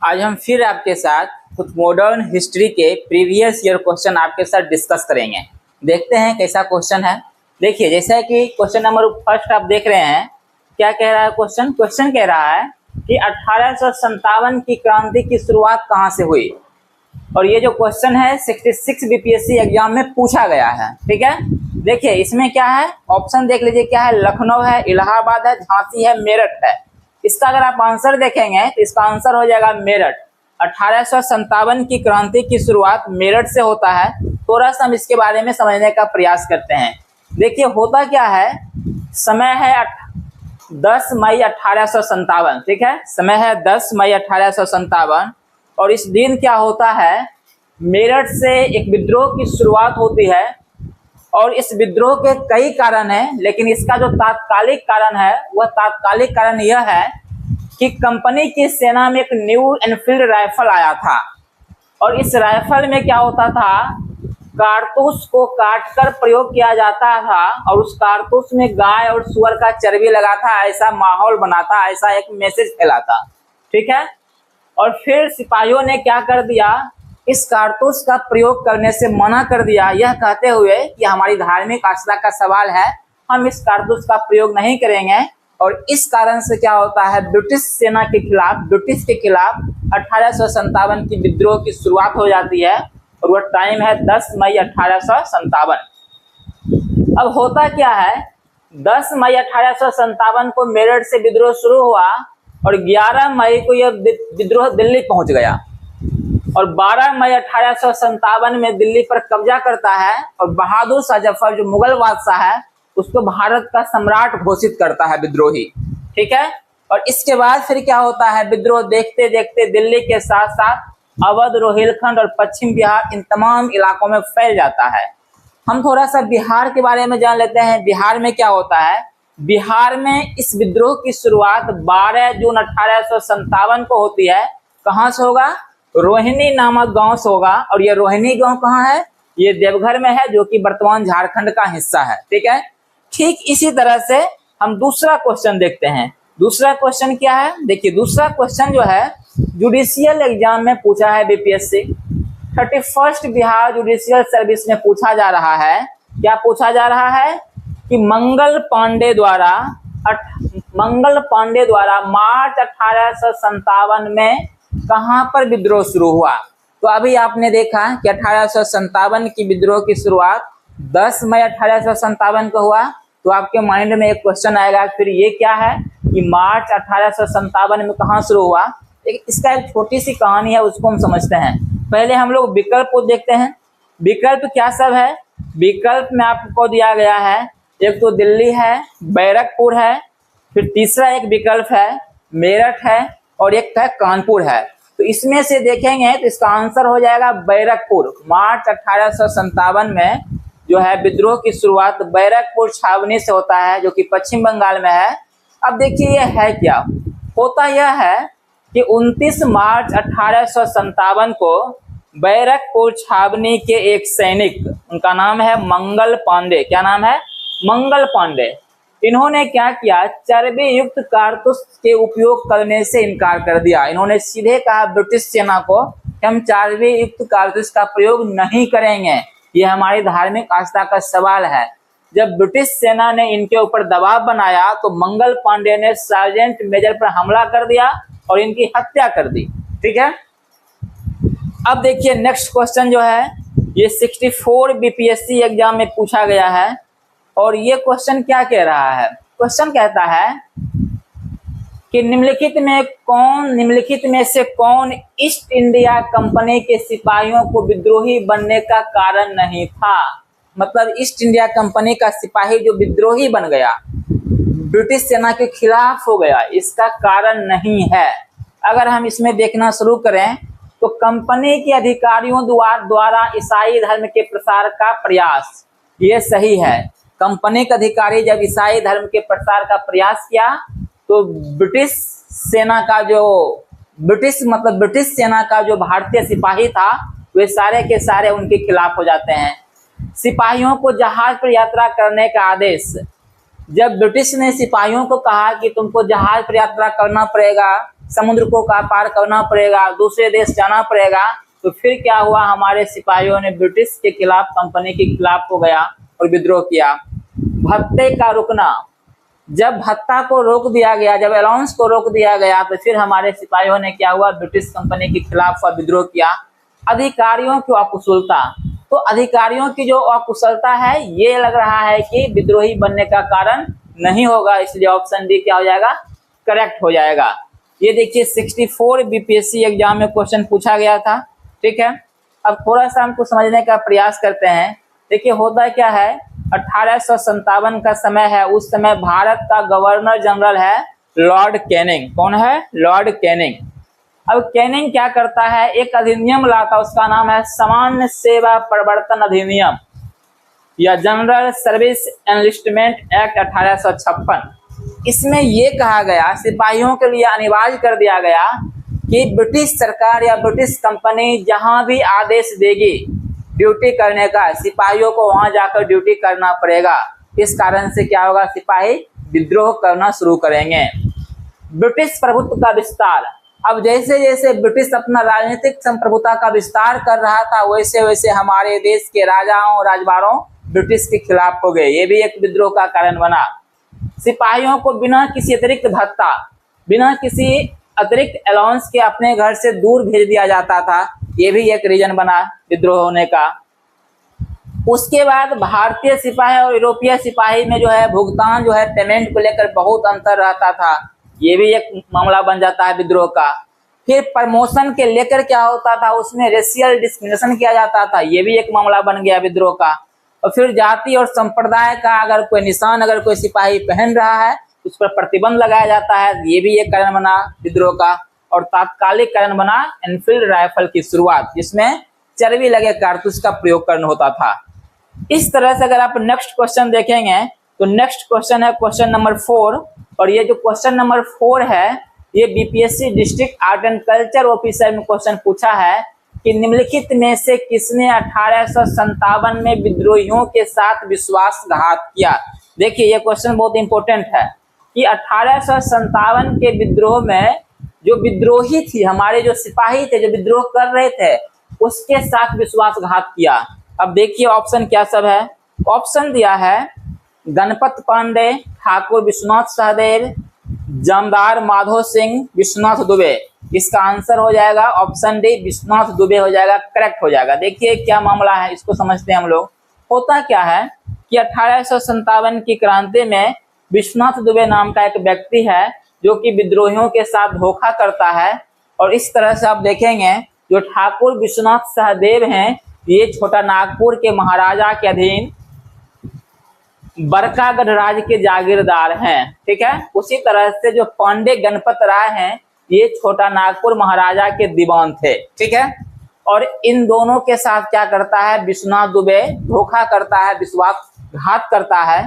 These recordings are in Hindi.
आज हम फिर आपके साथ कुछ मॉडर्न हिस्ट्री के प्रीवियस ईयर क्वेश्चन आपके साथ डिस्कस करेंगे। देखते हैं कैसा क्वेश्चन है। देखिए, जैसा कि क्वेश्चन नंबर फर्स्ट आप देख रहे हैं, क्या कह रहा है क्वेश्चन। क्वेश्चन कह रहा है कि 1857 की क्रांति की शुरुआत कहाँ से हुई। और ये जो क्वेश्चन है 66 बीपीएससी एग्जाम में पूछा गया है। ठीक है, देखिए इसमें क्या है, ऑप्शन देख लीजिए क्या है। लखनऊ है, इलाहाबाद है, झांसी है, मेरठ है। इसका अगर आप आंसर देखेंगे तो इसका आंसर हो जाएगा मेरठ। 1857 की क्रांति की शुरुआत मेरठ से होता है। थोड़ा सा हम इसके बारे में समझने का प्रयास करते हैं। देखिए होता क्या है, समय है 10 मई 1857। ठीक है, समय है 10 मई 1857। और इस दिन क्या होता है, मेरठ से एक विद्रोह की शुरुआत होती है। और इस विद्रोह के कई कारण हैं, लेकिन इसका जो तात्कालिक कारण है वह तात्कालिक कारण यह है कि कंपनी की सेना में एक न्यू एनफील्ड राइफल आया था। और इस राइफल में क्या होता था, कारतूस को काटकर प्रयोग किया जाता था और उस कारतूस में गाय और सुअर का चर्बी लगा था। ऐसा माहौल बना था, ऐसा एक मैसेज फैला था। ठीक है, और फिर सिपाहियों ने क्या कर दिया, इस कारतूस का प्रयोग करने से मना कर दिया, यह कहते हुए कि हमारी धार्मिक आस्था का सवाल है, हम इस कारतूस का प्रयोग नहीं करेंगे। और इस कारण से क्या होता है, ब्रिटिश सेना के खिलाफ, ब्रिटिश के खिलाफ 1857 की विद्रोह की शुरुआत हो जाती है। और वह टाइम है 10 मई 1857। अब होता क्या है, 10 मई 1857 को मेरठ से विद्रोह शुरू हुआ और 11 मई को यह विद्रोह दिल्ली पहुंच गया। और 12 मई 1857 में दिल्ली पर कब्जा करता है और बहादुर शाह जफर जो मुगल बादशाह है उसको भारत का सम्राट घोषित करता है विद्रोही। ठीक है, और इसके बाद फिर क्या होता है, विद्रोह देखते देखते दिल्ली के साथ साथ अवध, रोहिलखंड और पश्चिम बिहार, इन तमाम इलाकों में फैल जाता है। हम थोड़ा सा बिहार के बारे में जान लेते हैं। बिहार में क्या होता है, बिहार में इस विद्रोह की शुरुआत 12 जून 1857 को होती है। कहाँ से होगा, रोहिणी नामक गांव से होगा। और ये रोहिणी गांव कहाँ है, ये देवघर में है, जो कि वर्तमान झारखंड का हिस्सा है। ठीक है, ठीक इसी तरह से हम दूसरा क्वेश्चन देखते हैं। दूसरा क्वेश्चन क्या है, देखिए दूसरा क्वेश्चन जो है जुडिशियल एग्जाम में पूछा है BPSC 31st Bihar judicial service में पूछा जा रहा है। क्या पूछा जा रहा है कि मंगल पांडे द्वारा मार्च 1857 में कहां पर विद्रोह शुरू हुआ। तो अभी आपने देखा कि 1857 की विद्रोह की शुरुआत 10 मई 1857 को हुआ। तो आपके माइंड में एक क्वेश्चन आएगा, फिर ये क्या है कि मार्च 1857 में कहां शुरू हुआ। इसका एक छोटी सी कहानी है, उसको हम समझते हैं। पहले हम लोग विकल्प को देखते हैं। विकल्प क्या सब है, विकल्प में आपको दिया गया है, एक तो दिल्ली है, बैरकपुर है, फिर तीसरा एक विकल्प है मेरठ है, और एक है कानपुर है। तो इसमें से देखेंगे तो इसका आंसर हो जाएगा बैरकपुर। मार्च 1857 में जो है विद्रोह की शुरुआत बैरकपुर छावनी से होता है, जो कि पश्चिम बंगाल में है। अब देखिए ये है क्या, होता यह है कि 29 मार्च 1857 को बैरकपुर छावनी के एक सैनिक, उनका नाम है मंगल पांडे। क्या नाम है, मंगल पांडे। इन्होंने क्या किया, चर्बी युक्त कारतूस के उपयोग करने से इनकार कर दिया। इन्होंने सीधे कहा ब्रिटिश सेना को कि हम चर्बी युक्त कारतूस का प्रयोग नहीं करेंगे, ये हमारी धार्मिक आस्था का सवाल है। जब ब्रिटिश सेना ने इनके ऊपर दबाव बनाया तो मंगल पांडे ने सार्जेंट मेजर पर हमला कर दिया और इनकी हत्या कर दी। ठीक है, अब देखिए नेक्स्ट क्वेश्चन जो है ये 64 बीपीएससी एग्जाम में पूछा गया है। और ये क्वेश्चन क्या कह रहा है, क्वेश्चन कहता है कि निम्नलिखित में से कौन ईस्ट इंडिया कंपनी के सिपाहियों को विद्रोही बनने का कारण नहीं था। मतलब ईस्ट इंडिया कंपनी का सिपाही जो विद्रोही बन गया, ब्रिटिश सेना के खिलाफ हो गया, इसका कारण नहीं है। अगर हम इसमें देखना शुरू करें तो कंपनी के अधिकारियों द्वारा ईसाई धर्म के प्रसार का प्रयास, ये सही है। कंपनी के अधिकारी जब ईसाई धर्म के प्रसार का प्रयास किया तो ब्रिटिश सेना का जो भारतीय सिपाही था वे सारे के सारे उनके खिलाफ हो जाते हैं। सिपाहियों को जहाज पर यात्रा करने का आदेश, जब ब्रिटिश ने सिपाहियों को कहा कि तुमको जहाज पर यात्रा करना पड़ेगा समुद्र को पार करना पड़ेगा, दूसरे देश जाना पड़ेगा। तो फिर क्या हुआ, हमारे सिपाहियों ने ब्रिटिश के खिलाफ, कंपनी के खिलाफ हो गया और विद्रोह किया। भत्ते का रुकना, जब भत्ता को रोक दिया गया, जब अलाउंस को रोक दिया गया, तो फिर हमारे सिपाहियों ने क्या हुआ, ब्रिटिश कंपनी के खिलाफ विद्रोह किया। अधिकारियों की अकुशलता, तो अधिकारियों की जो अकुशलता है, ये लग रहा है कि विद्रोही बनने का कारण नहीं होगा, इसलिए ऑप्शन डी क्या हो जाएगा, करेक्ट हो जाएगा। ये देखिए 64 बीपीएससी एग्जाम में क्वेश्चन पूछा गया था। ठीक है, अब थोड़ा सा हमको समझने का प्रयास करते हैं। देखिए होता क्या है, 1857 का समय है, उस समय भारत का गवर्नर जनरल है लॉर्ड कैनिंग। कौन है, लॉर्ड कैनिंग। अब कैनिंग क्या करता है, एक अधिनियम लाता, उसका नाम है सामान्य सेवा प्रवर्तन अधिनियम या जनरल सर्विस एनलिस्टमेंट एक्ट 1856। इसमें ये कहा गया, सिपाहियों के लिए अनिवार्य कर दिया गया कि ब्रिटिश सरकार या ब्रिटिश कंपनी जहां भी आदेश देगी ड्यूटी करने का, सिपाहियों को वहां जाकर ड्यूटी करना पड़ेगा। इस कारण से क्या होगा, सिपाही विद्रोह करना शुरू करेंगे। ब्रिटिश प्रभुत्व का विस्तार, अब जैसे जैसे ब्रिटिश अपना राजनीतिक संप्रभुता का विस्तार कर रहा था, वैसे वैसे हमारे देश के राजाओं राजबारों ब्रिटिश के खिलाफ हो गए। ये भी एक विद्रोह का कारण बना। सिपाहियों को बिना किसी अतिरिक्त भत्ता, बिना किसी अतिरिक्त अलाउंस के अपने घर से दूर भेज दिया जाता था। ये भी एक रीजन बना विद्रोह होने का। उसके बाद भारतीय सिपाही और यूरोपीय सिपाही में जो है भुगतान, जो है पेमेंट को लेकर बहुत अंतर रहता था। ये भी एक मामला बन जाता है विद्रोह का। फिर प्रमोशन के लेकर क्या होता था, उसमें रेशियल डिस्क्रिमिनेशन किया जाता था। ये भी एक मामला बन गया विद्रोह का। और फिर जाति और संप्रदाय का अगर कोई निशान अगर कोई सिपाही पहन रहा है, उस पर प्रतिबंध लगाया जाता है। ये भी एक कारण बना विद्रोह का। और तात्कालिक कारण बना एनफील्ड राइफल की शुरुआत, जिसमें चर्बी लगे कारतूस का प्रयोग करना होता था। इस तरह से अगर आप नेक्स्ट क्वेश्चन देखेंगे तो नेक्स्ट क्वेश्चन है क्वेश्चन नंबर 4। और ये जो क्वेश्चन नंबर 4 है, ये BPSC district art and culture officer में क्वेश्चन पूछा है कि निम्नलिखित में से किसने 1857 में विद्रोहियों के साथ विश्वासघात किया। देखिए ये क्वेश्चन बहुत इंपॉर्टेंट है कि 1857 के विद्रोह में जो विद्रोही थी, हमारे जो सिपाही थे जो विद्रोह कर रहे थे, उसके साथ विश्वासघात किया। अब देखिए ऑप्शन क्या सब है। ऑप्शन दिया है गणपत पांडे, ठाकुर विश्वनाथ सहदेव, जमदार माधो सिंह, विश्वनाथ दुबे। इसका आंसर हो जाएगा ऑप्शन डी, विश्वनाथ दुबे हो जाएगा, करेक्ट हो जाएगा। देखिए क्या मामला है, इसको समझते हैं हम लोग। होता क्या है कि 1857 की क्रांति में विश्वनाथ दुबे नाम का एक व्यक्ति है जो कि विद्रोहियों के साथ धोखा करता है। और इस तरह से आप देखेंगे जो ठाकुर विश्वनाथ सहदेव हैं, ये छोटा नागपुर के महाराजा के अधीन बरकागढ़ राज के जागीरदार हैं। ठीक है, उसी तरह से जो पांडे गणपत राय हैं, ये छोटा नागपुर महाराजा के दीवान थे। ठीक है, और इन दोनों के साथ क्या करता है विश्वनाथ दुबे, धोखा करता है, विश्वासघात करता है।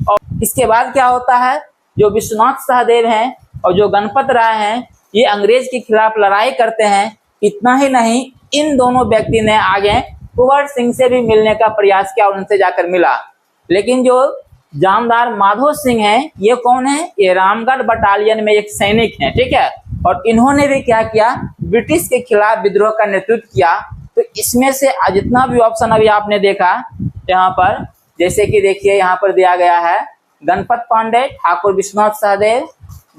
और इसके बाद क्या होता है, जो विश्वनाथ सहदेव हैं और जो गणपत राय हैं, ये अंग्रेज के खिलाफ लड़ाई करते हैं। इतना ही नहीं, इन दोनों व्यक्ति ने आगे कुंवर सिंह से भी मिलने का प्रयास किया और उनसे जाकर मिला। लेकिन जो जामदार माधो सिंह हैं, ये कौन है, ये रामगढ़ बटालियन में एक सैनिक हैं। ठीक है, और इन्होंने भी क्या किया, ब्रिटिश के खिलाफ विद्रोह का नेतृत्व किया। तो इसमें से जितना भी ऑप्शन अभी आपने देखा यहाँ पर, जैसे कि देखिए यहाँ पर दिया गया है गणपत पांडे, ठाकुर विश्वनाथ सहदेव,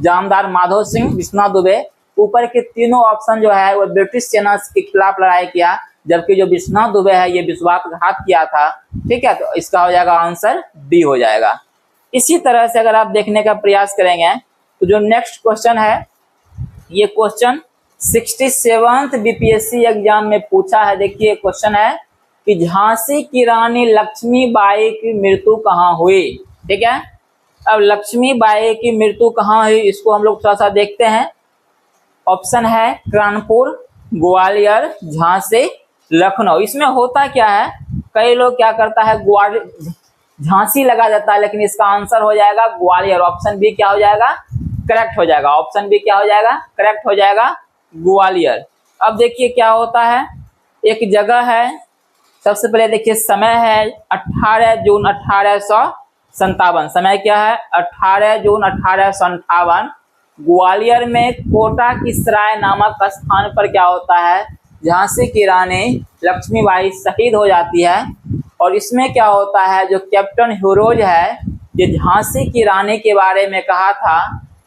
जामदार माधो सिंह, विश्वनाथ दुबे। ऊपर के तीनों ऑप्शन जो है वो ब्रिटिश सेना के खिलाफ लड़ाई किया, जबकि जो विश्वनाथ दुबे है ये विश्वासघात किया था। ठीक है, तो इसका हो जाएगा आंसर डी हो जाएगा। इसी तरह से अगर आप देखने का प्रयास करेंगे तो जो नेक्स्ट क्वेश्चन है, ये क्वेश्चन 67th बीपीएससी एग्जाम में पूछा है। देखिए क्वेश्चन है कि झांसी की रानी लक्ष्मीबाई की मृत्यु कहाँ हुई। ठीक है, अब लक्ष्मीबाई की मृत्यु कहाँ हुई, इसको हम लोग थोड़ा सा देखते हैं। ऑप्शन है कानपुर, ग्वालियर, झांसी, लखनऊ। इसमें होता क्या है, कई लोग क्या करता है झांसी लगा जाता है, लेकिन इसका आंसर हो जाएगा ग्वालियर। ऑप्शन बी क्या हो जाएगा, करेक्ट हो जाएगा। ऑप्शन बी क्या हो जाएगा, करेक्ट हो जाएगा, ग्वालियर। अब देखिए क्या होता है, एक जगह है, सबसे पहले देखिए समय है 18 जून 1857। समय क्या है, 18 जून 1858। ग्वालियर में कोटा की सराय नामक स्थान पर क्या होता है, झांसी की रानी लक्ष्मीबाई शहीद हो जाती है। और इसमें क्या होता है, जो कैप्टन हीरोज है, ये झांसी की रानी के बारे में कहा था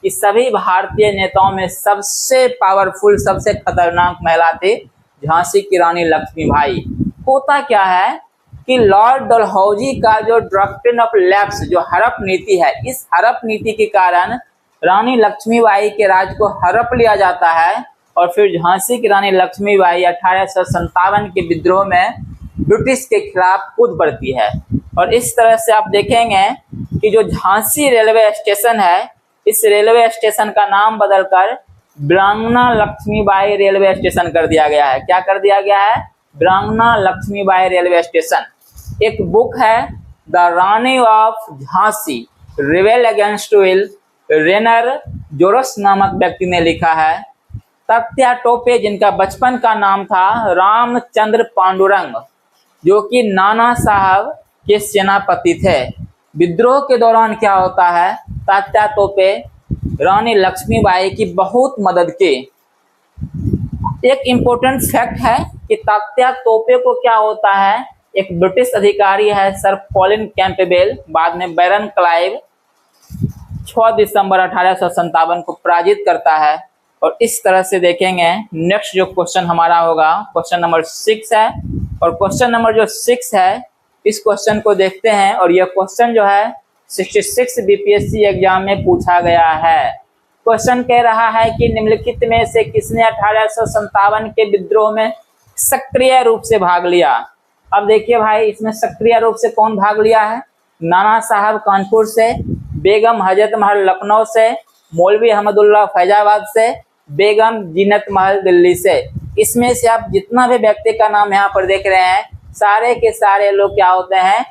कि सभी भारतीय नेताओं में सबसे पावरफुल, सबसे खतरनाक महिला थी झांसी की रानी लक्ष्मीबाई। होता क्या है कि लॉर्ड डलहौजी का जो डॉक्ट्रिन ऑफ लैप्स, जो हड़प नीति है, इस हड़प नीति के कारण रानी लक्ष्मीबाई के राज को हड़प लिया जाता है और फिर झांसी की रानी लक्ष्मीबाई 1857 के विद्रोह में ब्रिटिश के खिलाफ कूद पड़ती है। और इस तरह से आप देखेंगे कि जो झांसी रेलवे स्टेशन है, इस रेलवे स्टेशन का नाम बदलकर वीरांगना लक्ष्मीबाई रेलवे स्टेशन कर दिया गया है। क्या कर दिया गया है? Veerangana Lakshmibai railway station. एक बुक है the Rani of Jhansi rebel against will, Rainer Jerosch नामक व्यक्ति ने लिखा है। तात्या टोपे, जिनका बचपन का नाम था रामचंद्र पांडुरंग, जो कि नाना साहब के सेनापति थे। विद्रोह के दौरान क्या होता है, तात्या टोपे रानी लक्ष्मीबाई की बहुत मदद की। एक इम्पोर्टेंट फैक्ट है कि तात्या टोपे को क्या होता है, एक ब्रिटिश अधिकारी है सर कॉलिन कैंपबेल, बाद में बैरन क्लाइव, 6 दिसंबर 1857 को पराजित करता है। और इस तरह से देखेंगे। नेक्स्ट जो क्वेश्चन हमारा होगा, क्वेश्चन नंबर 6 है। और क्वेश्चन नंबर जो 6 है, इस क्वेश्चन को देखते हैं। और यह क्वेश्चन जो है 66 बीपीएससी एग्जाम में पूछा गया है। क्वेश्चन कह रहा है कि निम्नलिखित में से किसने 1857 के विद्रोह में सक्रिय रूप से भाग लिया। अब देखिए भाई, इसमें सक्रिय रूप से कौन भाग लिया है? नाना साहब कानपुर से, बेगम हजरत महल लखनऊ से, मौलवी अहमदुल्लाह फैजाबाद से, बेगम जीनत महल दिल्ली से। इसमें से आप जितना भी व्यक्ति का नाम यहाँ पर देख रहे हैं, सारे के सारे लोग क्या होते हैं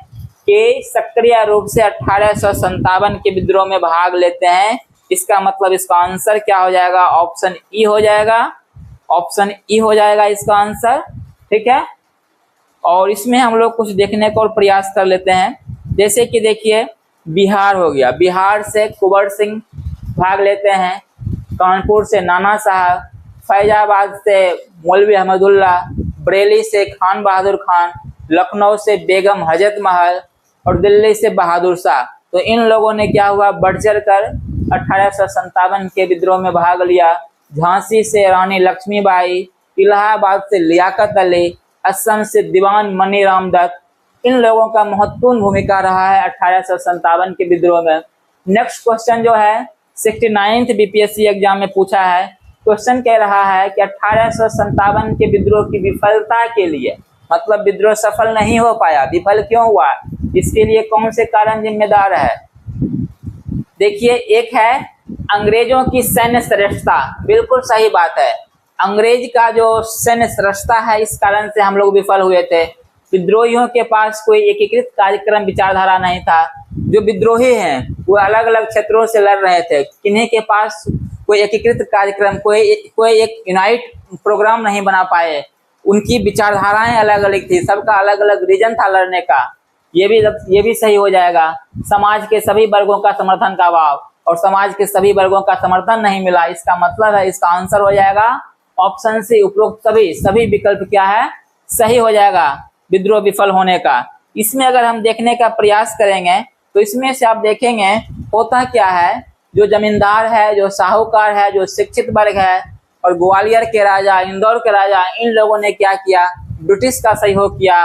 कि सक्रिय रूप से 1857 के विद्रोह में भाग लेते हैं। इसका मतलब इसका आंसर क्या हो जाएगा? ऑप्शन ई हो जाएगा। ऑप्शन ई हो जाएगा इसका आंसर, ठीक है। और इसमें हम लोग कुछ देखने का और प्रयास कर लेते हैं। जैसे कि देखिए, बिहार हो गया, बिहार से कुंवर सिंह भाग लेते हैं, कानपुर से नाना साहब, फैजाबाद से मौलवी अहमदुल्लाह, बरेली से खान बहादुर खान, लखनऊ से बेगम हजरत महल और दिल्ली से बहादुर शाह। तो इन लोगों ने क्या हुआ, बढ़ चढ़ कर 1857 के विद्रोह में भाग लिया। झांसी से रानी लक्ष्मीबाई, इलाहाबाद से लियाकत अली, असम से दीवान मनी राम दत्त, इन लोगों का महत्वपूर्ण भूमिका रहा है 1857 के विद्रोह में। नेक्स्ट क्वेश्चन जो है 69th बीपीएससी एग्जाम में पूछा है। क्वेश्चन कह रहा है कि 1857 के विद्रोह की विफलता के लिए, मतलब विद्रोह सफल नहीं हो पाया, विफल क्यों हुआ, इसके लिए कौन से कारण जिम्मेदार है? देखिए, एक है अंग्रेजों की सैन्य श्रेष्ठता, बिल्कुल सही बात है। अंग्रेज का जो सैन्य श्रेष्ठता है, इस कारण से हम लोग विफल हुए थे। विद्रोहियों के पास कोई एकीकृत कार्यक्रम विचारधारा नहीं था। जो विद्रोही हैं वो अलग अलग क्षेत्रों से लड़ रहे थे, किन्हीं के पास कोई एकीकृत कार्यक्रम, कोई एक यूनाइट प्रोग्राम नहीं बना पाए। उनकी विचारधाराएं अलग अलग थी, सबका अलग अलग रीजन था लड़ने का। ये भी सही हो जाएगा। समाज के सभी वर्गों का समर्थन का अभाव, और समाज के सभी वर्गों का समर्थन नहीं मिला, इसका मतलब है इसका आंसर हो जाएगा ऑप्शन सी, उपरोक्त सभी विकल्प क्या है, सही हो जाएगा विद्रोह विफल होने का। इसमें अगर हम देखने का प्रयास करेंगे तो इसमें से आप देखेंगे होता क्या है, जो जमींदार है, जो साहूकार है, जो शिक्षित वर्ग है और ग्वालियर के राजा, इंदौर के राजा, इन लोगों ने क्या किया, ब्रिटिश का सहयोग किया।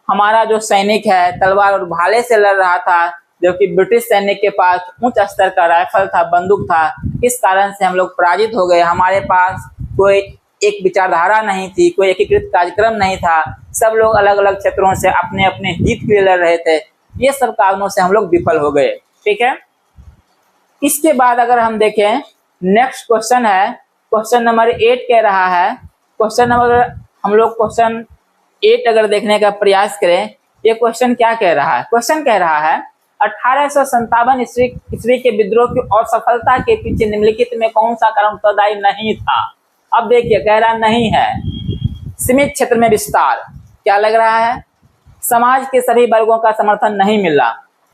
हमारा जो सैनिक है तलवार और भाले से लड़ रहा था, जबकि ब्रिटिश सैनिक के पास उच्च स्तर का राइफल था, बंदूक था। इस कारण से हम लोग पराजित हो गए। हमारे पास कोई एक विचारधारा नहीं थी, कोई एकीकृत कार्यक्रम नहीं था। सब लोग अलग अलग क्षेत्रों से अपने अपने हित के लिए लड़ रहे थे। ये सब कारणों से हम लोग विफल हो गए, ठीक है। इसके बाद अगर हम देखें, नेक्स्ट क्वेश्चन है क्वेश्चन नंबर 8 कह रहा है। हम लोग क्वेश्चन 8 अगर देखने का प्रयास करें, ये क्वेश्चन क्या कह रहा है? क्वेश्चन कह रहा है 1857 ईस्वी के विद्रोह की असफलता के पीछे निम्नलिखित में कौन सा कारण उत्तरदायी नहीं था? अब देखिए, कह रहा नहीं है। सीमित क्षेत्र में विस्तार, क्या लग रहा है? समाज के सभी वर्गों का समर्थन नहीं मिला।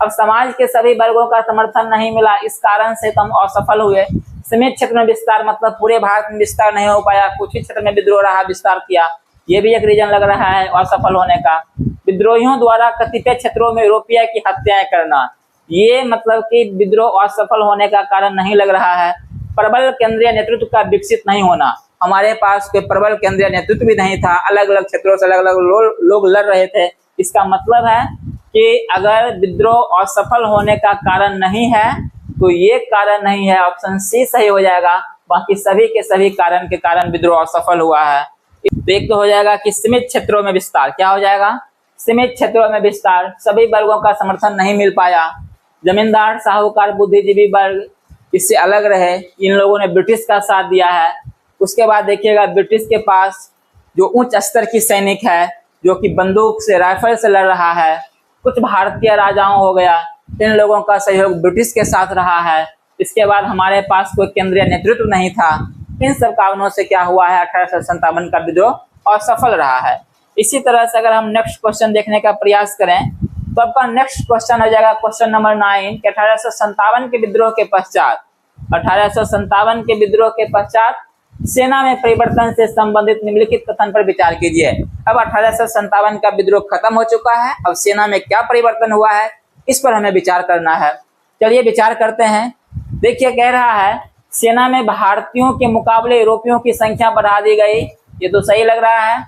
अब समाज के सभी वर्गों का समर्थन नहीं मिला, इस कारण से तो हम असफल हुए। सीमित क्षेत्र में विस्तार मतलब पूरे भारत में विस्तार नहीं हो पाया, कुछ ही क्षेत्र में विद्रोह रहा, विस्तार किया, ये भी एक रीजन लग रहा है असफल होने का। विद्रोहियों द्वारा कतिपय क्षेत्रों में यूरोपीय की हत्याएं करना, ये मतलब कि विद्रोह असफल होने का कारण नहीं लग रहा है। प्रबल केंद्रीय नेतृत्व का विकसित नहीं होना, हमारे पास कोई प्रबल केंद्रीय नेतृत्व भी नहीं था, अलग अलग क्षेत्रों से अलग अलग लोग लड़ रहे थे। इसका मतलब है कि अगर विद्रोह असफल होने का कारण नहीं है तो ये कारण नहीं है, ऑप्शन सी सही हो जाएगा। बाकी सभी के सभी कारण के कारण विद्रोह असफल हुआ है। तो एक तो हो जाएगा कि सीमित क्षेत्रों में विस्तार, क्या हो जाएगा, सीमित क्षेत्रों में विस्तार, सभी वर्गों का समर्थन नहीं मिल पाया, जमींदार, साहूकार, बुद्धिजीवी वर्ग इससे अलग रहे, इन लोगों ने ब्रिटिश का साथ दिया है। उसके बाद देखिएगा ब्रिटिश के पास जो उच्च स्तर की सैनिक है जो कि बंदूक से, राइफल से लड़ रहा है, कुछ भारतीय राजाओं हो गया, इन लोगों का सहयोग ब्रिटिश के साथ रहा है। इसके बाद हमारे पास कोई केंद्रीय नेतृत्व नहीं था। इन सब कारणों से क्या हुआ है, 1857 का विद्रोह असफल रहा है। इसी तरह से अगर हम नेक्स्ट क्वेश्चन देखने का प्रयास करें तो आपका नेक्स्ट क्वेश्चन हो जाएगा क्वेश्चन नंबर 9 कि 1857 के विद्रोह के पश्चात, 1857 के विद्रोह के पश्चात सेना में परिवर्तन से संबंधित निम्नलिखित कथन पर विचार कीजिए। अब 1857 का विद्रोह खत्म हो चुका है, अब सेना में क्या परिवर्तन हुआ है इस पर हमें विचार करना है। चलिए विचार करते हैं। देखिए कह रहा है सेना में भारतीयों के मुकाबले यूरोपियों की संख्या बढ़ा दी गई, ये तो सही लग रहा है।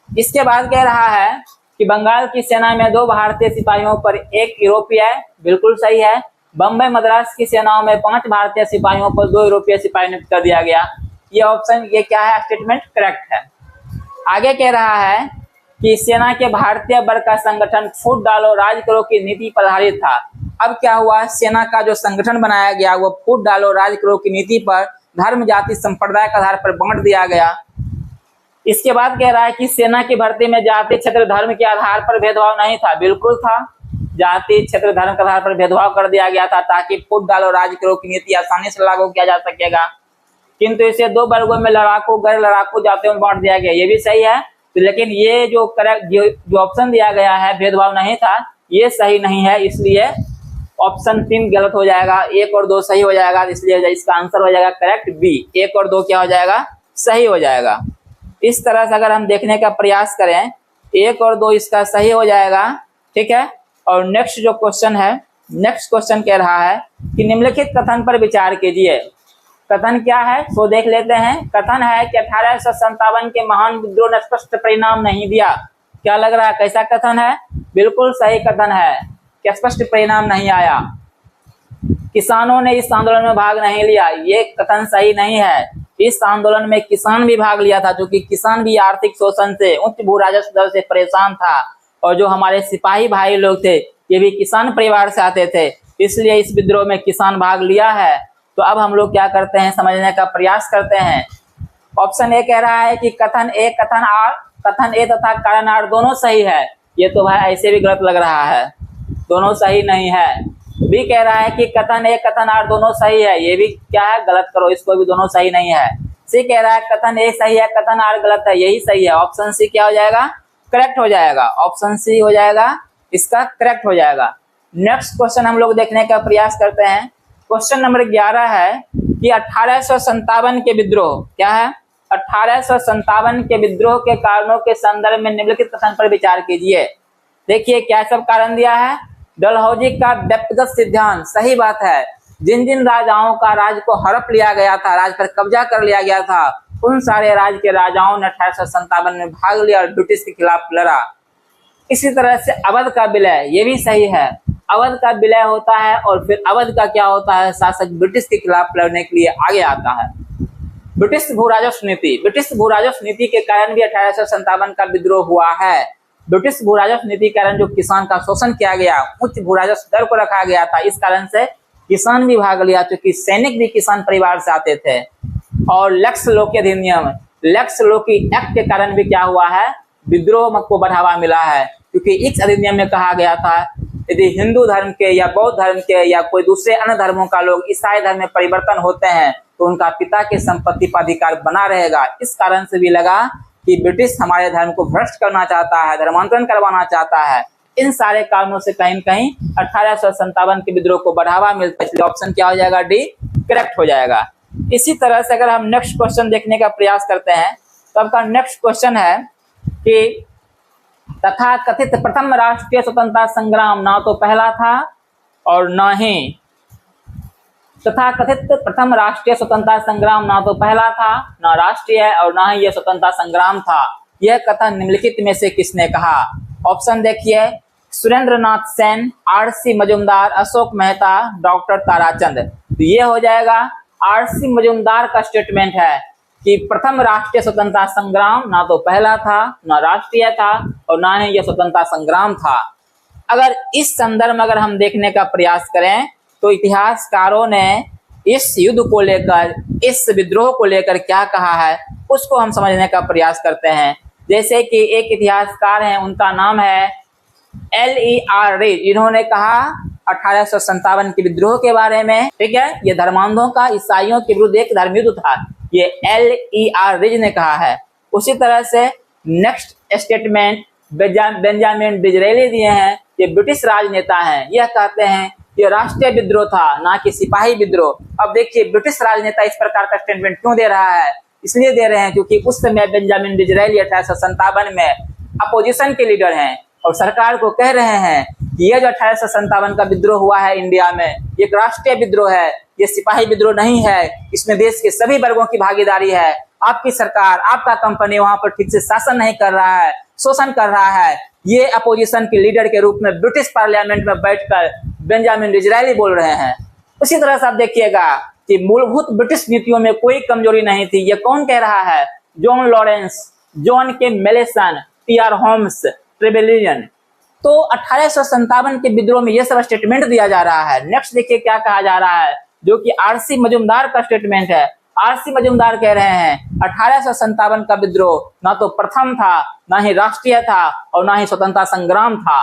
इसके बाद कह रहा है कि बंगाल की सेना में 2 भारतीय सिपाहियों पर 1 यूरोपीय, बिल्कुल सही है। बम्बई मद्रास की सेनाओं में 5 भारतीय सिपाहियों पर 2 यूरोपीय सिपाही नियुक्त कर दिया गया। ये ऑप्शन, ये क्या है, स्टेटमेंट करेक्ट है। आगे कह रहा है कि सेना के भारतीय वर्ग का संगठन फूट डालो राज करो की नीति पर आधारित था। अब क्या हुआ, सेना का जो संगठन बनाया गया वो फूट डालो राज करो की नीति पर धर्म, जाति, संप्रदाय के आधार पर बांट दिया गया। इसके बाद कह रहा है कि सेना की भर्ती में जाति, क्षेत्र, धर्म के आधार पर भेदभाव नहीं था, बिल्कुल था। जाति, क्षेत्र, धर्म के आधार पर भेदभाव कर दिया गया था ताकि फूट डालो राज करो की नीति आसानी से लागू किया जा सकेगा। किंतु इसे 2 वर्गों में लड़ाकू, गैर लड़ाकू जातियों में बांट दिया गया, ये भी सही है। तो लेकिन ये जो करेक्ट जो ऑप्शन दिया गया है भेदभाव नहीं था, ये सही नहीं है, इसलिए ऑप्शन 3 गलत हो जाएगा, 1 और 2 सही हो जाएगा। इसलिए इसका आंसर हो जाएगा करेक्ट बी, 1 और 2 क्या हो जाएगा, सही हो जाएगा। इस तरह से अगर हम देखने का प्रयास करें 1 और 2 इसका सही हो जाएगा, ठीक है। और नेक्स्ट जो क्वेश्चन है, नेक्स्ट क्वेश्चन कह रहा है कि निम्नलिखित कथन पर विचार कीजिए। कथन क्या है तो देख लेते हैं। कथन है कि 1857 के महान विद्रोह ने स्पष्ट परिणाम नहीं दिया। क्या लग रहा है, कैसा कथन है, बिल्कुल सही कथन है कि स्पष्ट परिणाम नहीं आया। किसानों ने इस आंदोलन में भाग नहीं लिया, ये कथन सही नहीं है। इस आंदोलन में किसान भी भाग लिया था, क्योंकि किसान भी आर्थिक शोषण से, उच्च भू राजस्व दर से परेशान था। और जो हमारे सिपाही भाई लोग थे ये भी किसान परिवार से आते थे, इसलिए इस विद्रोह में किसान भाग लिया है। तो अब हम लोग क्या करते हैं, समझने का प्रयास करते हैं। ऑप्शन ए कह रहा है कि कथन ए, कथन ए तथा कारण आर दोनों सही है। ये तो भाई ऐसे भी गलत लग रहा है, दोनों सही नहीं है। बी कह रहा है कि कथन ए, कथन आर दोनों सही है, ये भी क्या है, गलत करो, इसको भी दोनों सही नहीं है। सी कह रहा है कथन ए सही है, कथन आर गलत है, यही सही है। ऑप्शन सी क्या हो जाएगा, करेक्ट हो जाएगा। ऑप्शन सी हो जाएगा इसका करेक्ट हो जाएगा। नेक्स्ट क्वेश्चन हम लोग देखने का प्रयास करते हैं। क्वेश्चन नंबर 11 है कि 1857 के विद्रोह, क्या है, 1857 के विद्रोह के कारणों के संदर्भ में निम्नलिखित कथन पर विचार कीजिए। देखिए क्या सब कारण दिया है। डलहौजी का व्यक्तिगत सिद्धांत, सही बात है। जिन जिन राजाओं का राज को हड़प लिया गया था, राज पर कब्जा कर लिया गया था, उन सारे राज के राजाओं ने 1857 में भाग लिया और ब्रिटिश के खिलाफ लड़ा। इसी तरह से अवध का विलय, ये भी सही है। अवध का विलय होता है और फिर अवध का क्या होता है, शासक ब्रिटिश के खिलाफ लड़ने के लिए आगे आता है। ब्रिटिश भू राजस्व नीति, ब्रिटिश भू राजस्व नीति के कारण भी 1857 का विद्रोह हुआ है। ब्रिटिश भू राजस्व नीति के कारण जो किसान का शोषण किया गया, उच्च भू राजस्व दर को रखा गया था, इस कारण से किसान भी भाग लिया, क्योंकि सैनिक भी किसान परिवार से आते थे। और लेक्स लोकी अधिनियम, लेक्स लोकी एक्ट के कारण भी क्या हुआ है, विद्रोह को बढ़ावा मिला है। क्योंकि इस अधिनियम में कहा गया था यदि हिंदू धर्म के या बौद्ध धर्म के या कोई दूसरे अन्य धर्मों का लोग ईसाई धर्म में परिवर्तन होते हैं तो उनका पिता के संपत्ति पर अधिकार बना रहेगा। इस कारण से भी लगा कि ब्रिटिश हमारे धर्म को भ्रष्ट करना चाहता है, धर्मांतरण करवाना चाहता है। इन सारे कारणों से कहीं कहीं 1857 के विद्रोह को बढ़ावा मिलता है, इसलिए ऑप्शन क्या हो जाएगा, डी करेक्ट हो जाएगा। इसी तरह से अगर हम नेक्स्ट क्वेश्चन देखने का प्रयास करते हैं तो आपका नेक्स्ट क्वेश्चन है कि तथा कथित प्रथम राष्ट्रीय स्वतंत्रता संग्राम ना तो पहला था और न ही तथा कथित प्रथम राष्ट्रीय स्वतंत्रता संग्राम ना तो पहला था, न राष्ट्रीय और न ही यह स्वतंत्रता संग्राम था। यह कथन निम्नलिखित में से किसने कहा? ऑप्शन देखिए, सुरेंद्र नाथ सेन, आर.सी. मजूमदार, अशोक मेहता, डॉक्टर ताराचंद। तो ये हो जाएगा आर.सी. मजूमदार का स्टेटमेंट है कि प्रथम राष्ट्रीय स्वतंत्रता संग्राम ना तो पहला था, न राष्ट्रीय था और न ही यह स्वतंत्रता संग्राम था। अगर इस संदर्भ में अगर हम देखने का प्रयास करें तो इतिहासकारों ने इस युद्ध को लेकर, इस विद्रोह को लेकर क्या कहा है उसको हम समझने का प्रयास करते हैं। जैसे कि एक इतिहासकार हैं, उनका नाम है L.E.R. रिज। इन्होंने कहा 1857 के विद्रोह के बारे में, ठीक है, ये धर्मांधों का ईसाइयों के विरुद्ध एक धर्म युद्ध था, ये L.E.R. रिज ने कहा है। उसी तरह से नेक्स्ट स्टेटमेंट बेंजामिन डिज़रेली दिए हैं, ये ब्रिटिश राजनेता हैं। यह कहते हैं ये राष्ट्रीय विद्रोह था, ना कि सिपाही विद्रोह। अब देखिए ब्रिटिश राजनेता इस प्रकार का स्टेटमेंट क्यों दे रहा है? इसलिए दे रहे हैं क्योंकि उस समय बेंजामिन डिज़रेली 1857 में अपोजिशन के लीडर हैं और सरकार को कह रहे हैं कि यह जो 1857 का विद्रोह हुआ है इंडिया में, ये एक राष्ट्रीय विद्रोह है, ये सिपाही विद्रोह नहीं है, इसमें देश के सभी वर्गों की भागीदारी है। आपकी सरकार, आपका कंपनी वहां पर ठीक से शासन नहीं कर रहा है, शोषण कर रहा है। ये अपोजिशन के लीडर के रूप में ब्रिटिश पार्लियामेंट में बैठकर बेंजामिन डिज़रेली बोल रहे हैं। उसी तरह से आप देखिएगा कि मूलभूत ब्रिटिश नीतियों में कोई कमजोरी नहीं थी। ये कौन कह रहा है? जॉन लॉरेंस, जॉन के मेलेसन, टी.आर. Holmes, Trevelyan. तो 1857 के विद्रोह में यह सब स्टेटमेंट दिया जा रहा है। नेक्स्ट देखिए क्या कहा जा रहा है, जो कि आर.सी. मजूमदार का स्टेटमेंट है। आर.सी. मजूमदार कह रहे हैं 1857 का विद्रोह ना तो प्रथम था, ना ही राष्ट्रीय था और ना ही स्वतंत्रता संग्राम था।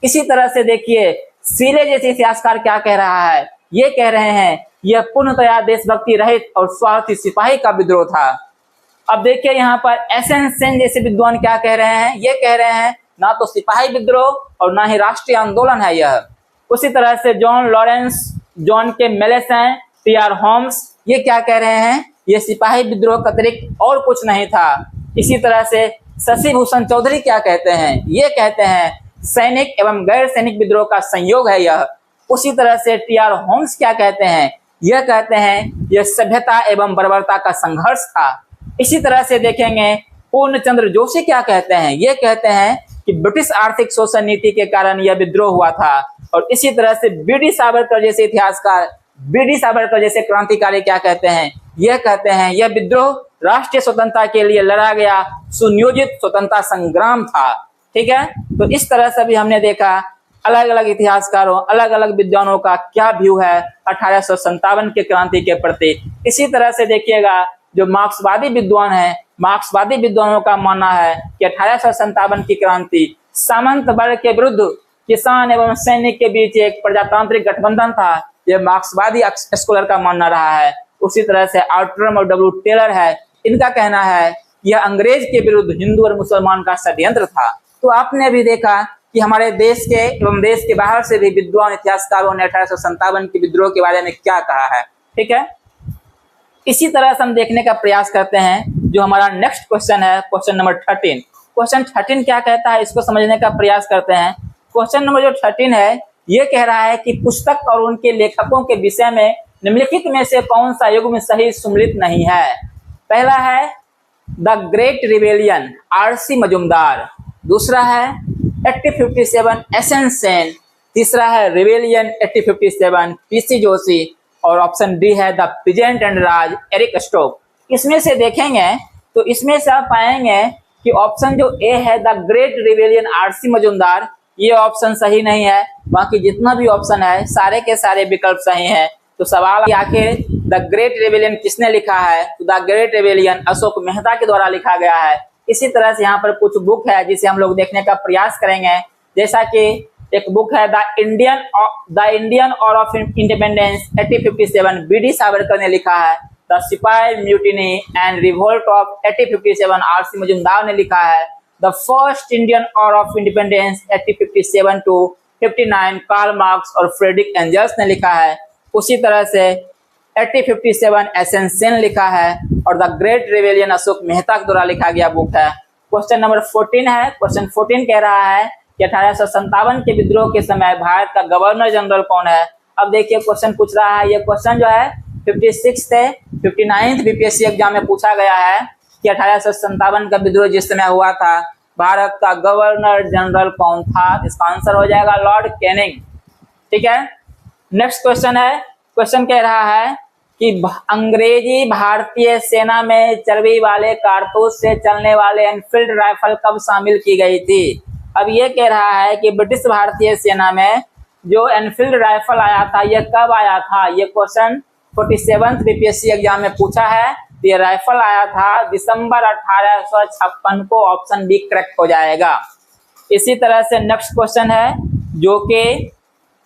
इसी तरह से देखिए सीले जैसे इतिहासकार क्या कह रहा है, ये कह रहे हैं यह पूर्णतया देशभक्ति रहित और स्वार्थी सिपाही का विद्रोह था। अब देखिए यहाँ पर एस.एन. सेन जैसे विद्वान क्या कह रहे हैं, ये कह रहे हैं ना तो सिपाही विद्रोह और ना ही राष्ट्रीय आंदोलन है यह। उसी तरह से जॉन लॉरेंस, जॉन के मेलेसन, टी.आर. होम्स ये क्या कह रहे हैं, ये सिपाही विद्रोह का अतिरिक्त और कुछ नहीं था। इसी तरह से शशि भूषण चौधरी क्या कहते हैं, ये कहते हैं सैनिक एवं गैर सैनिक विद्रोह का संयोग है यह। उसी तरह से टी.आर. होम्स क्या कहते हैं, यह कहते हैं यह सभ्यता एवं बर्बरता का संघर्ष था। इसी तरह से देखेंगे पूर्णचंद्र जोशी क्या कहते हैं, ये कहते हैं कि ब्रिटिश आर्थिक शोषण नीति के कारण यह विद्रोह हुआ था। और इसी तरह से बी.डी. सावरकर जैसे इतिहासकार, बी.डी. सावरकर जैसे क्रांतिकारी क्या कहते हैं, यह कहते हैं यह विद्रोह राष्ट्रीय स्वतंत्रता के लिए लड़ा गया सुनियोजित स्वतंत्रता संग्राम था। ठीक है, तो इस तरह से भी हमने देखा अलग अलग इतिहासकारों, अलग अलग विद्वानों का क्या व्यू है 1857 के क्रांति के प्रति। इसी तरह से देखिएगा जो मार्क्सवादी विद्वान है, मार्क्सवादी विद्वानों का मानना है कि 1857 की क्रांति सामंत वर्ग के विरुद्ध किसान एवं सैनिक के बीच एक प्रजातांत्रिक गठबंधन था। यह मार्क्सवादी स्कॉलर का मानना रहा है। उसी तरह से आउटरम और डब्ल्यू टेलर है, इनका कहना है यह अंग्रेज के विरुद्ध हिंदू और मुसलमान का षड्यंत्र था। तो आपने भी देखा कि हमारे देश के एवं देश के बाहर से भी विद्वान इतिहासकारों ने 1857 के विद्रोह के बारे में क्या कहा है। ठीक है, इसी तरह से हम देखने का प्रयास करते हैं जो हमारा नेक्स्ट क्वेश्चन है, क्वेश्चन नंबर 13। क्वेश्चन 13 क्या कहता है, इसको समझने का प्रयास करते हैं। क्वेश्चन नंबर जो 13 है ये कह रहा है कि पुस्तक और उनके लेखकों के विषय में निम्नलिखित में से कौन सा युग्म सही सुमेलित नहीं है। पहला है the great rebellion, RC. Majumdar. दूसरा है 1857, एस.एन. सेन। तीसरा है रिबेलियन 1857, पी.सी. जोशी। और ऑप्शन डी है the peasant and Raj, Eric Stoke. इसमें से देखेंगे तो इसमें से आप पाएंगे कि ऑप्शन जो ए है the great rebellion, RC. Majumdar, ये ऑप्शन सही नहीं है। बाकी जितना भी ऑप्शन है सारे के सारे विकल्प सही हैं। तो सवाल आखिर द ग्रेट रिबेलियन किसने लिखा है, तो the great rebellion Ashok Mehta के द्वारा लिखा गया है। इसी तरह से यहाँ पर कुछ बुक है जिसे हम लोग देखने का प्रयास करेंगे। जैसा कि एक बुक है the Indian war of independence 1857, B D. Savarkar ने लिखा है। The sipahi mutiny and revolt of 1857, R C. Majumdar ने लिखा है। The first Indian war of independence 1857 to 59, Karl Marx और फ्रेडरिक एंजल्स ने लिखा है। उसी तरह से 1857 एसेंशियल लिखा है और the great rebellion Ashok Mehta के द्वारा लिखा गया बुक है। क्वेश्चन नंबर 14 है। क्वेश्चन 14 कह रहा है कि 1857 के विद्रोह के समय भारत का गवर्नर जनरल कौन है। अब देखिए क्वेश्चन पूछ रहा है, ये क्वेश्चन जो है 56 से 59 बीपीएससी एग्जाम में पूछा गया है कि 1857 का विद्रोह जिस समय हुआ था भारत का गवर्नर जनरल कौन था। इसका आंसर हो जाएगा लॉर्ड कैनिंग। ठीक है, नेक्स्ट क्वेश्चन है। क्वेश्चन कह रहा है कि अंग्रेजी भारतीय सेना में चर्बी वाले कारतूस से चलने वाले एनफील्ड राइफल कब शामिल की गई थी। अब ये कह रहा है कि ब्रिटिश भारतीय सेना में जो एनफील्ड राइफल आया था ये कब आया था। ये क्वेश्चन 47 बीपीएससी एग्जाम में पूछा है। ये राइफल आया था दिसंबर 1856 को। ऑप्शन बी करेक्ट हो जाएगा। इसी तरह से नेक्स्ट क्वेश्चन है जो कि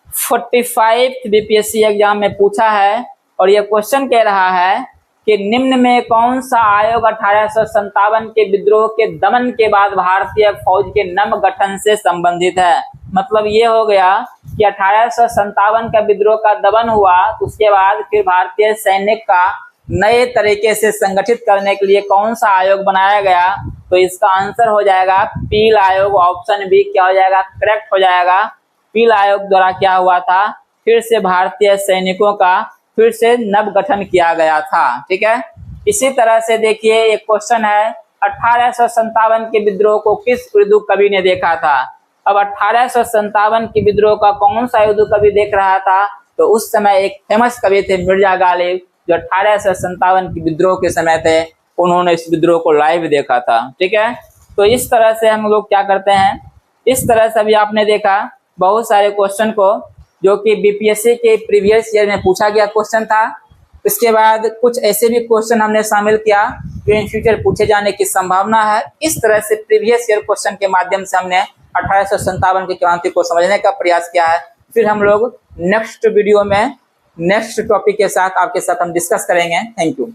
45 बीपीएससी एग्जाम में पूछा है और ये क्वेश्चन कह रहा है कि निम्न में कौन सा आयोग 1857 के विद्रोह के दमन के बाद भारतीय फौज के नव गठन से संबंधित है। मतलब ये हो गया कि 1857 का विद्रोह का दमन हुआ, उसके बाद फिर भारतीय सैनिक का नए तरीके से संगठित करने के लिए कौन सा आयोग बनाया गया। तो इसका आंसर हो जाएगा पील आयोग। ऑप्शन बी क्या हो जाएगा, करेक्ट हो जाएगा। पील आयोग द्वारा क्या हुआ था, फिर से भारतीय सैनिकों का फिर से नव गठन किया गया था। ठीक है, इसी तरह से देखिए एक क्वेश्चन है 1857 के विद्रोह को किस उर्दू कवि ने देखा था। अब 1857 के विद्रोह का कौन सा उर्दू कवि देख रहा था, तो उस समय एक फेमस कवि थे मिर्जा गालिब, जो 1857 के विद्रोह के समय थे, उन्होंने इस विद्रोह को लाइव देखा था। ठीक है, तो इस तरह से हम लोग क्या करते हैं, इस तरह से अभी आपने देखा बहुत सारे क्वेश्चन को जो कि बीपीएससी के प्रीवियस ईयर में पूछा गया क्वेश्चन था। इसके बाद कुछ ऐसे भी क्वेश्चन हमने शामिल किया जो इन फ्यूचर पूछे जाने की संभावना है। इस तरह से प्रीवियस ईयर क्वेश्चन के माध्यम से हमने 1857 की क्रांति को समझने का प्रयास किया है। फिर हम लोग नेक्स्ट वीडियो में नेक्स्ट टॉपिक के साथ आपके साथ हम डिस्कस करेंगे। Thank you.